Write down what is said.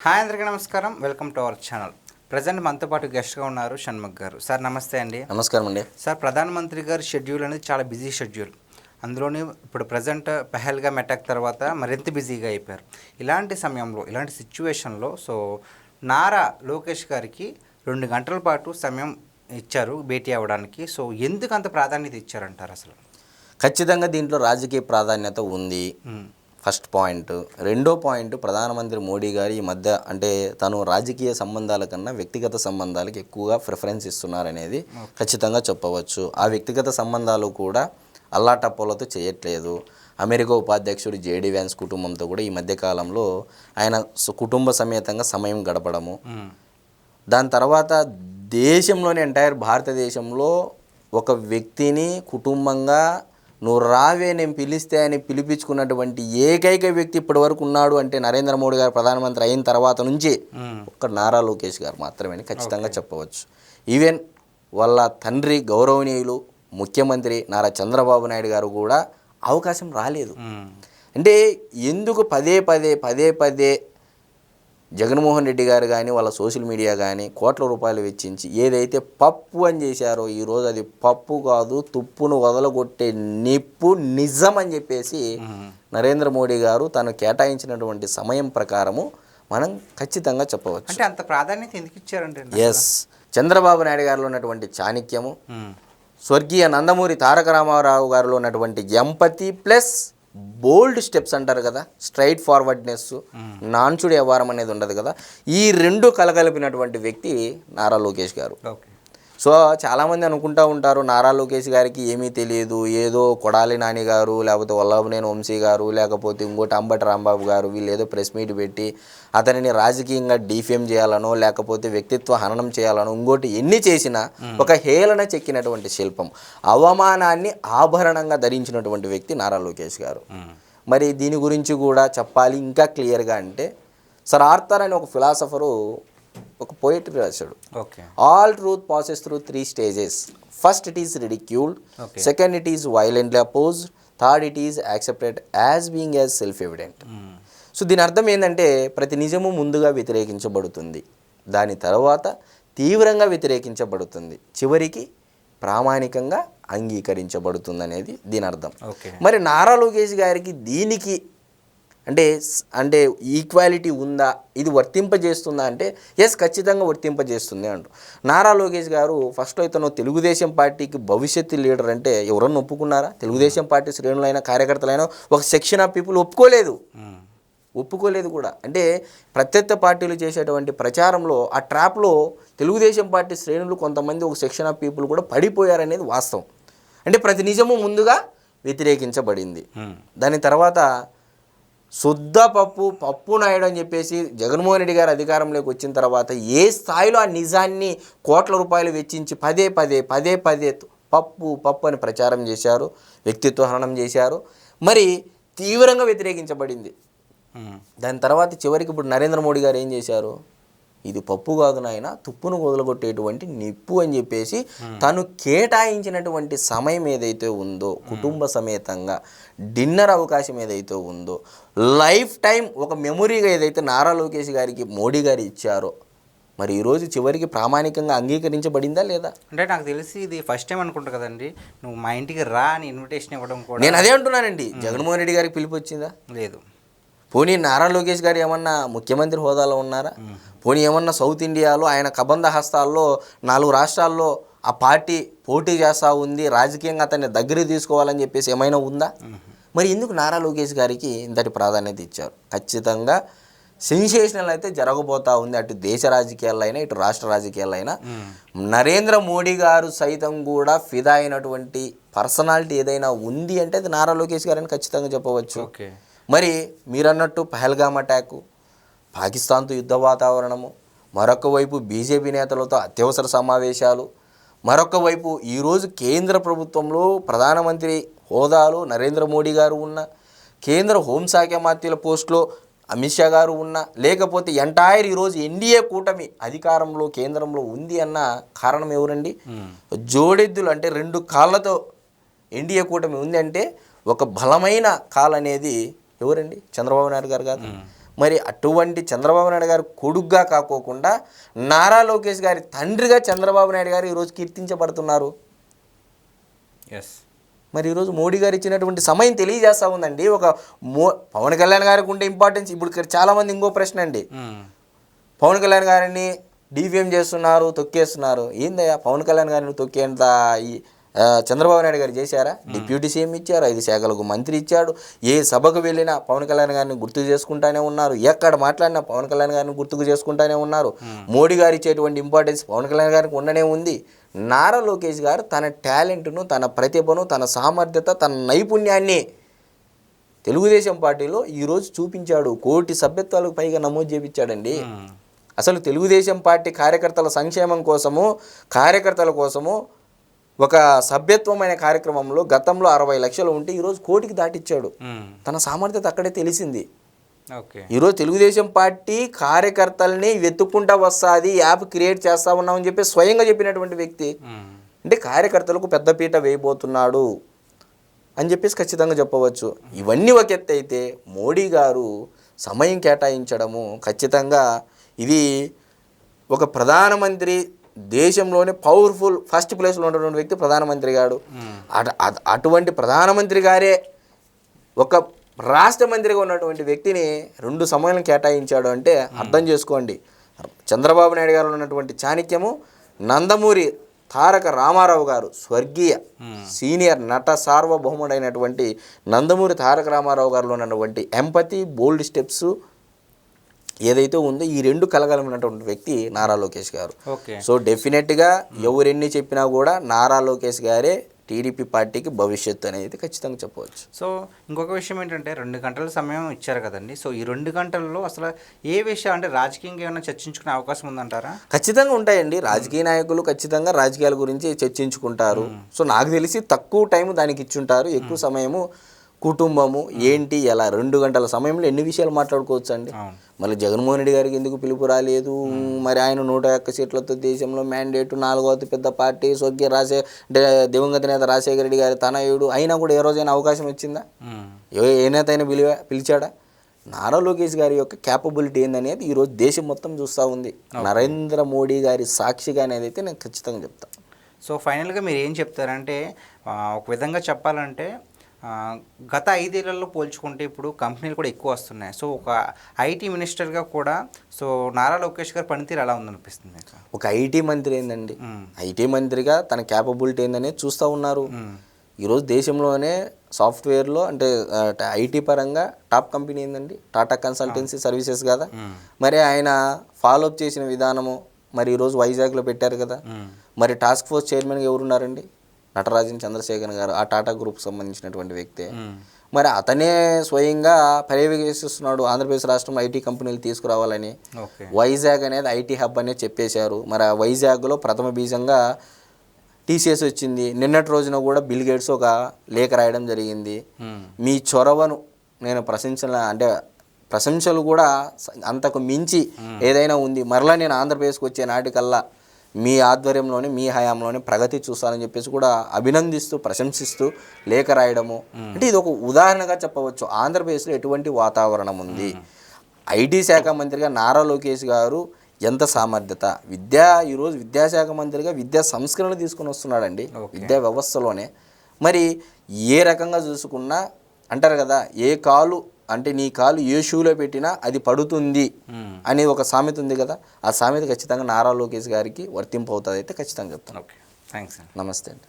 Hi అందరికీ నమస్కారం. Welcome to our channel. Present మనతో పాటు గెస్ట్గా ఉన్నారు షణ్ముఖ్ గారు. సార్ నమస్తే అండి. నమస్కారం అండి. సార్, ప్రధానమంత్రి గారి షెడ్యూల్ అనేది చాలా బిజీ షెడ్యూల్. అందులోని ఇప్పుడు ప్రజెంట్ పెహల్గామ్ అటాక్ తర్వాత మరింత బిజీగా అయిపోయారు. ఇలాంటి సమయంలో, ఇలాంటి సిచ్యువేషన్లో నారా లోకేష్ గారికి 2 గంటల పాటు సమయం ఇచ్చారు భేటీ అవ్వడానికి. ఎందుకు అంత ప్రాధాన్యత ఇచ్చారంటారు అసలు? ఖచ్చితంగా దీంట్లో రాజకీయ ప్రాధాన్యత ఉంది. First point. రెండో పాయింట్, ప్రధానమంత్రి మోడీ గారు ఈ మధ్య తను రాజకీయ సంబంధాల కన్నా వ్యక్తిగత సంబంధాలకు ఎక్కువగా ప్రిఫరెన్స్ ఇస్తున్నారనేది ఖచ్చితంగా చెప్పవచ్చు. ఆ వ్యక్తిగత సంబంధాలు కూడా అల్లాటప్పలతో చేయట్లేదు. అమెరికా ఉపాధ్యక్షుడు జేడీ వ్యాన్స్ కుటుంబంతో కూడా ఈ మధ్య కాలంలో ఆయన కుటుంబ సమేతంగా సమయం గడపడము, దాని తర్వాత దేశంలోని ఎంటైర్ భారతదేశంలో ఒక వ్యక్తిని కుటుంబంగా నువ్వు రావే నేను పిలిస్తే అని పిలిపించుకున్నటువంటి ఏకైక వ్యక్తి ఇప్పటి వరకు ఉన్నాడు అంటే నరేంద్ర మోడీ గారు ప్రధానమంత్రి అయిన తర్వాత నుంచి ఒక్క నారా లోకేష్ గారు మాత్రమే ఖచ్చితంగా చెప్పవచ్చు. ఈవెన్ వాళ్ళ తండ్రి గౌరవనీయులు ముఖ్యమంత్రి నారా చంద్రబాబు నాయుడు గారు కూడా అవకాశం రాలేదు. అంటే ఎందుకు పదే పదే జగన్మోహన్ రెడ్డి గారు కానీ వాళ్ళ సోషల్ మీడియా కానీ కోట్ల రూపాయలు వెచ్చించి ఏదైతే పప్పు అని చేశారో ఈరోజు అది పప్పు కాదు, తుప్పును వదలగొట్టే నిప్పు నిజం అని చెప్పేసి నరేంద్ర మోడీ గారు తను కేటాయించినటువంటి సమయం ప్రకారము మనం ఖచ్చితంగా చెప్పవచ్చు. అంటే అంత ప్రాధాన్యత ఎందుకు ఇచ్చారంటే, ఎస్, చంద్రబాబు నాయుడు గారిలో ఉన్నటువంటి చాణక్యము, స్వర్గీయ నందమూరి తారక రామారావు గారిలో ఉన్నటువంటి ఎంపతి ప్లస్ బోల్డ్ స్టెప్స్ అంటారు కదా, స్ట్రైట్ ఫార్వర్డ్నెస్, నాన్చుడి వ్యవహారం అనేది ఉండదు కదా, ఈ రెండు కలగలిపినటువంటి వ్యక్తి నారా లోకేష్ గారు. సో చాలామంది అనుకుంటూ ఉంటారు నారా లోకేష్ గారికి ఏమీ తెలియదు, ఏదో కొడాలి నాని గారు లేకపోతే వల్లభనేని వంశీ గారు లేకపోతే ఇంకోటి అంబటి రాంబాబు గారు వీళ్ళు ఏదో ప్రెస్ మీట్ పెట్టి అతనిని రాజకీయంగా డిఫేమ్ చేయాలనో లేకపోతే వ్యక్తిత్వ హననం చేయాలనో ఇంకోటి ఎన్ని చేసినా ఒక హేళన చెక్కినటువంటి శిల్పం, అవమానాన్ని ఆభరణంగా ధరించినటువంటి వ్యక్తి నారా లోకేష్ గారు. మరి దీని గురించి కూడా చెప్పాలి ఇంకా క్లియర్గా అంటే, సర్ ఆర్థర్ అని ఒక ఫిలాసఫరు ఒక పోయిటరీ రాశాడు. All truth passes through 3 stages. First it is ridiculed, second it is violently opposed, third it is accepted as being as self evident. So దీని అర్థం ఏంటంటే ప్రతి నిజము ముందుగా వ్యతిరేకించబడుతుంది, దాని తర్వాత తీవ్రంగా వ్యతిరేకించబడుతుంది, చివరికి ప్రామాణికంగా అంగీకరించబడుతుంది అనేది దీని అర్థం. మరి నారా లోకేష్ గారికి దీనికి అంటే ఈక్వాలిటీ ఉందా, ఇది వర్తింపజేస్తుందా అంటే ఎస్, ఖచ్చితంగా వర్తింపజేస్తుంది అంటూ నారా లోకేష్ గారు ఫస్ట్ ఇతను తెలుగుదేశం పార్టీకి భవిష్యత్తు లీడర్ అంటే ఎవరన్నా ఒప్పుకున్నారా? తెలుగుదేశం పార్టీ శ్రేణులైనా కార్యకర్తలైనా ఒక సెక్షన్ ఆఫ్ పీపుల్ ఒప్పుకోలేదు కూడా. అంటే ప్రత్యర్థ పార్టీలు చేసేటువంటి ప్రచారంలో ఆ ట్రాప్లో తెలుగుదేశం పార్టీ శ్రేణులు కొంతమంది ఒక సెక్షన్ ఆఫ్ పీపుల్ కూడా పడిపోయారనేది వాస్తవం. అంటే ప్రతి నిజము ముందుగా వ్యతిరేకించబడింది. దాని తర్వాత శుద్ధ పప్పు నాయుడు అని చెప్పేసి జగన్మోహన్ రెడ్డి గారు అధికారంలోకి వచ్చిన తర్వాత ఏ స్థాయిలో ఆ నిజాన్ని కోట్ల రూపాయలు వెచ్చించి పదే పదే పప్పు అని ప్రచారం చేశారు, వ్యక్తిత్వ హననం చేశారు, మరి తీవ్రంగా వ్యతిరేకించబడింది. దాని తర్వాత చివరికి ఇప్పుడు నరేంద్ర మోడీ గారు ఏం చేశారు, ఇది పప్పు కాదు నాయన, తుప్పును వదలగొట్టేటువంటి నిప్పు అని చెప్పేసి తను కేటాయించినటువంటి సమయం ఏదైతే ఉందో, కుటుంబ సమేతంగా డిన్నర్ అవకాశం ఏదైతే ఉందో, లైఫ్ టైం ఒక మెమొరీగా ఏదైతే నారా లోకేష్ గారికి మోడీ గారు ఇచ్చారో, మరి ఈరోజు చివరికి ప్రామాణికంగా అంగీకరించబడిందా లేదా? అంటే నాకు తెలిసి ఇది ఫస్ట్ టైం అనుకుంటా కదండి, నువ్వు మా ఇంటికి రా అని ఇన్విటేషన్ ఇవ్వడం కూడా. నేను అదే అంటున్నానండి, జగన్మోహన్ రెడ్డి గారికి పిలుపు వచ్చిందా? లేదు. పోనీ నారా లోకేష్ గారు ఏమన్నా ముఖ్యమంత్రి హోదాలో ఉన్నారా? పోనీ ఏమన్నా సౌత్ ఇండియాలో ఆయన కబంధ హస్తాల్లో 4 రాష్ట్రాల్లో ఆ పార్టీ పోటీ చేస్తూ ఉంది, రాజకీయంగా అతన్ని దగ్గర తీసుకోవాలని చెప్పేసి ఏమైనా ఉందా? మరి ఎందుకు నారా లోకేష్ గారికి ఇంతటి ప్రాధాన్యత ఇచ్చారు? ఖచ్చితంగా సెన్సేషనల్ అయితే జరగబోతూ ఉంది, అటు దేశ రాజకీయాల్లో అయినా ఇటు రాష్ట్ర రాజకీయాల్లో అయినా. నరేంద్ర మోడీ గారు సైతం కూడా ఫిదా అయినటువంటి పర్సనాలిటీ ఏదైనా ఉంది అంటే అది నారా లోకేష్ గారని ఖచ్చితంగా చెప్పవచ్చు. మరి మీరన్నట్టు పహల్గామ్ అటాకు, పాకిస్తాన్తో యుద్ధ వాతావరణము, మరొక వైపు బీజేపీ నేతలతో అత్యవసర సమావేశాలు, మరొక వైపు ఈరోజు కేంద్ర ప్రభుత్వంలో ప్రధానమంత్రి హోదాలో నరేంద్ర మోడీ గారు ఉన్న, కేంద్ర హోంశాఖ మంత్రుల పోస్టులో అమిత్ షా గారు ఉన్న, లేకపోతే ఎంటైర్ ఈరోజు ఎన్డీఏ కూటమి అధికారంలో కేంద్రంలో ఉంది అన్న కారణం ఎవరండి? జోడెద్దులు అంటే 2 కాళ్ళతో ఎన్డీఏ కూటమి ఉంది అంటే ఒక బలమైన కాల్ అనేది ఎవరండి? చంద్రబాబు నాయుడు గారు కాదు. మరి అటువంటి చంద్రబాబు నాయుడు గారు కొడుగ్గా కాకోకుండా నారా లోకేష్ గారి తండ్రిగా చంద్రబాబు నాయుడు గారు ఈరోజు కీర్తించబడుతున్నారు. ఎస్. మరి ఈరోజు మోడీ గారు ఇచ్చినటువంటి సమయం తెలియజేస్తూ ఉందండి. ఒక పవన్ కళ్యాణ్ గారికి ఉండే ఇంపార్టెన్స్ ఇప్పుడు ఇక్కడ చాలామంది ఇంకో ప్రశ్న అండి, పవన్ కళ్యాణ్ గారిని డిఫేమ్ చేస్తున్నారు, తొక్కేస్తున్నారు. ఏందయ్యా పవన్ కళ్యాణ్ గారిని తొక్కేంత చంద్రబాబు నాయుడు గారు చేశారా? డిప్యూటీ సీఎం ఇచ్చారు, 5 శాఖలకు మంత్రి ఇచ్చాడు. ఏ సభకు వెళ్ళినా పవన్ కళ్యాణ్ గారిని గుర్తు చేసుకుంటానే ఉన్నారు, ఎక్కడ మాట్లాడినా పవన్ కళ్యాణ్ గారిని గుర్తుకు చేసుకుంటానే ఉన్నారు. మోడీ గారు ఇచ్చేటువంటి ఇంపార్టెన్స్ పవన్ కళ్యాణ్ గారికి ఉండనే ఉంది. నారా లోకేష్ గారు తన టాలెంట్ను, తన ప్రతిభను, తన సామర్థ్యత, తన నైపుణ్యాన్ని తెలుగుదేశం పార్టీలో ఈరోజు చూపించాడు. 1 కోటి సభ్యత్వాలకు పైగా నమోదు చేయించాడండి. అసలు తెలుగుదేశం పార్టీ కార్యకర్తల సంక్షేమం కోసము, కార్యకర్తల కోసము ఒక సభ్యత్వమైన కార్యక్రమంలో గతంలో 60 లక్షలు ఉంటే ఈరోజు 1 కోటికి దాటిచ్చాడు. తన సామర్థ్యత అక్కడే తెలిసింది. ఈరోజు తెలుగుదేశం పార్టీ కార్యకర్తల్ని వెతుక్కుంటా వస్తుంది, యాప్ క్రియేట్ చేస్తా ఉన్నామని చెప్పి స్వయంగా చెప్పినటువంటి వ్యక్తి. అంటే కార్యకర్తలకు పెద్దపీట వేయబోతున్నాడు అని చెప్పేసి ఖచ్చితంగా చెప్పవచ్చు. ఇవన్నీ ఒక ఎత్తు అయితే మోడీ గారు సమయం కేటాయించడము ఖచ్చితంగా ఇది ఒక ప్రధానమంత్రి, దేశంలోనే పవర్ఫుల్ ఫస్ట్ ప్లేస్లో ఉన్నటువంటి వ్యక్తి ప్రధానమంత్రి గారు. అటువంటి ప్రధానమంత్రి గారే ఒక రాష్ట్ర మంత్రిగా ఉన్నటువంటి వ్యక్తిని 2 సమయాలను కేటాయించాడు అంటే అర్థం చేసుకోండి. చంద్రబాబు నాయుడు గారు ఉన్నటువంటి చాణక్యము, నందమూరి తారక రామారావు గారు స్వర్గీయ సీనియర్ నట సార్వభౌముడైనటువంటి నందమూరి తారక రామారావు గారిలో ఉన్నటువంటి ఎంపతి, బోల్డ్ స్టెప్స్ ఏదైతే ఉందో ఈ 2 కలగలిగినటువంటి వ్యక్తి నారా లోకేష్ గారు. సో డెఫినెట్గా ఎవరెన్ని చెప్పినా కూడా నారా లోకేష్ గారే టీడీపీ పార్టీకి భవిష్యత్తు అనేది ఖచ్చితంగా చెప్పవచ్చు. సో ఇంకొక విషయం ఏంటంటే 2 గంటల సమయం ఇచ్చారు కదండి. సో ఈ 2 గంటల్లో అసలు ఏ విషయం అంటే రాజకీయంగా ఏమైనా చర్చించుకునే అవకాశం ఉందంటారా? ఖచ్చితంగా ఉంటాయండి. రాజకీయ నాయకులు ఖచ్చితంగా రాజకీయాల గురించి చర్చించుకుంటారు. సో నాకు తెలిసి తక్కువ టైం దానికి ఇచ్చుంటారు, ఎక్కువ సమయము కుటుంబము ఏంటి ఎలా 2 గంటల సమయంలో ఎన్ని విషయాలు మాట్లాడుకోవచ్చు అండి. మళ్ళీ జగన్మోహన్ రెడ్డి గారికి ఎందుకు పిలుపు రాలేదు? మరి ఆయన 101 సీట్లతో దేశంలో మ్యాండేట్, 4వ అతిపెద్ద పార్టీ, స్వర్గీయ దివంగత నేత రాజశేఖర రెడ్డి గారి తనయుడు అయినా కూడా ఏ రోజైనా అవకాశం వచ్చిందా? ఏ నేత అయినా పిలిచాడా? నారా లోకేష్ గారి యొక్క క్యాపబిలిటీ ఏందనేది ఈరోజు దేశం మొత్తం చూస్తూ ఉంది. నరేంద్ర మోడీ గారి సాక్షిగా అనేది అయితే నేను ఖచ్చితంగా చెప్తాను. సో ఫైనల్గా మీరు ఏం చెప్తారంటే, ఒక విధంగా చెప్పాలంటే గత 5 ఏళ్లలో పోల్చుకుంటే ఇప్పుడు కంపెనీలు కూడా ఎక్కువ వస్తున్నాయి. సో ఒక ఐటీ మినిస్టర్గా కూడా సో నారా లోకేష్ గారి పనితీరు ఎలా ఉందనిపిస్తుంది మీకు? ఒక ఐటీ మంత్రి ఏందండి, ఐటీ మంత్రిగా తన క్యాపబిలిటీ ఏందనేది చూస్తూ ఉన్నారు. ఈరోజు దేశంలోనే సాఫ్ట్వేర్లో అంటే ఐటీ పరంగా టాప్ కంపెనీ ఏందండి, టాటా కన్సల్టెన్సీ సర్వీసెస్ కదా. మరి ఆయన ఫాలోఅప్ చేసిన విధానము మరి ఈరోజు వైజాగ్లో పెట్టారు కదా. మరి టాస్క్ ఫోర్స్ చైర్మన్గా ఎవరున్నారండి? నటరాజన్ చంద్రశేఖర్ గారు, ఆ టాటా గ్రూప్కి సంబంధించినటువంటి వ్యక్తే. మరి అతనే స్వయంగా పర్యవేక్షిస్తున్నాడు ఆంధ్రప్రదేశ్ రాష్ట్రంలో ఐటీ కంపెనీలు తీసుకురావాలని. వైజాగ్ అనేది ఐటీ హబ్ అనేది చెప్పేశారు. మరి ఆ వైజాగ్లో ప్రథమ బీజంగా టీసీఎస్ వచ్చింది. నిన్నటి రోజున కూడా బిల్ గేట్స్ ఒక లేఖ రాయడం జరిగింది. మీ చొరవను నేను ప్రశంసలు కూడా అంతకు మించి ఏదైనా ఉంది, మరలా నేను ఆంధ్రప్రదేశ్కి వచ్చే నాటికల్లా మీ ఆధ్వర్యంలోనే మీ హయాంలోనే ప్రగతి చూస్తానని చెప్పేసి కూడా అభినందిస్తూ ప్రశంసిస్తూ లేఖ రాయడము. అంటే ఇది ఒక ఉదాహరణగా చెప్పవచ్చు ఆంధ్రప్రదేశ్లో ఎటువంటి వాతావరణం ఉంది. ఐటీ శాఖ మంత్రిగా నారా లోకేష్ గారు ఎంత సామర్థ్యత, ఈరోజు విద్యాశాఖ మంత్రిగా విద్యా సంస్కరణ తీసుకుని వస్తున్నాడండి విద్యా వ్యవస్థలోనే. మరి ఏ రకంగా చూసుకున్నా అంటారు కదా, నీ కాలు ఏ షూలో పెట్టినా అది పడుతుంది అనే ఒక సామెత ఉంది కదా. ఆ సామెత ఖచ్చితంగా నారా లోకేష్ గారికి వర్తింపు అవుతుంది అయితే ఖచ్చితంగా చెప్తాను. Okay, thanks. నమస్తే అండి.